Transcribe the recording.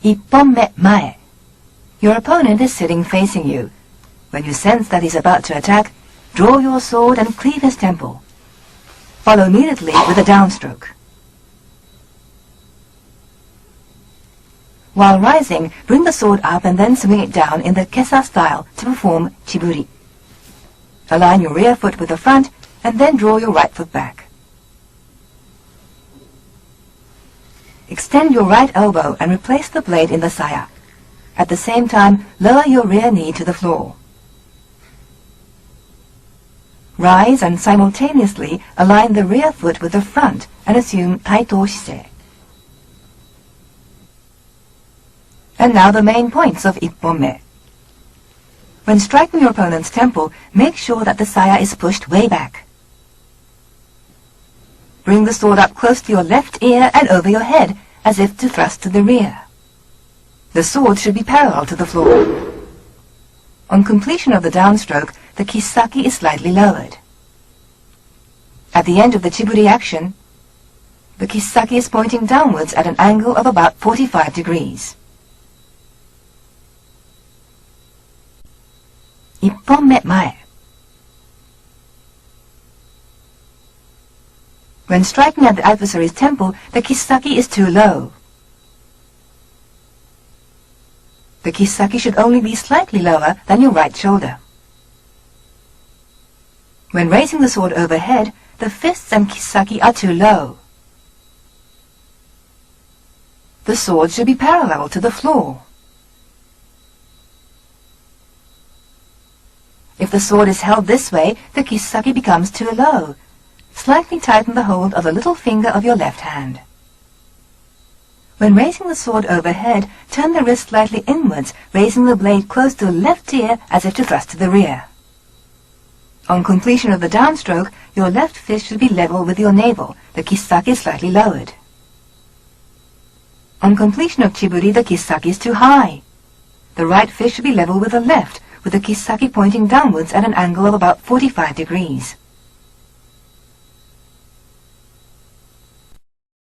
Ippon me mae. Your opponent is sitting facing you. When you sense that he's about to attack, draw your sword and cleave his temple. Follow immediately with a downstroke. While rising, bring the sword up and then swing it down in the kesa style to perform chiburi. Align your rear foot with the front and then draw your right foot back. Extend your right elbow and replace the blade in the saya. At the same time, lower your rear knee to the floor. Rise and simultaneously align the rear foot with the front and assume taito shise. And now the main points of Ippon me. When striking your opponent's temple, make sure that the saya is pushed way back. Bring the sword up close to your left ear and over your head, as if to thrust to the rear. The sword should be parallel to the floor. On completion of the downstroke, the kisaki is slightly lowered. At the end of the chiburi action, the kisaki is pointing downwards at an angle of about 45 degrees. Ippon me mae. When striking at the adversary's temple, the kisaki is too low. The kisaki should only be slightly lower than your right shoulder. When raising the sword overhead, the fists and kisaki are too low. The sword should be parallel to the floor. If the sword is held this way, the kisaki becomes too low. Slightly tighten the hold of the little finger of your left hand. When raising the sword overhead, turn the wrist slightly inwards, raising the blade close to the left ear as if to thrust to the rear. On completion of the downstroke, your left fist should be level with your navel, the kisaki slightly lowered. On completion of chiburi, the kisaki is too high. The right fist should be level with the left, with the kisaki pointing downwards at an angle of about 45 degrees.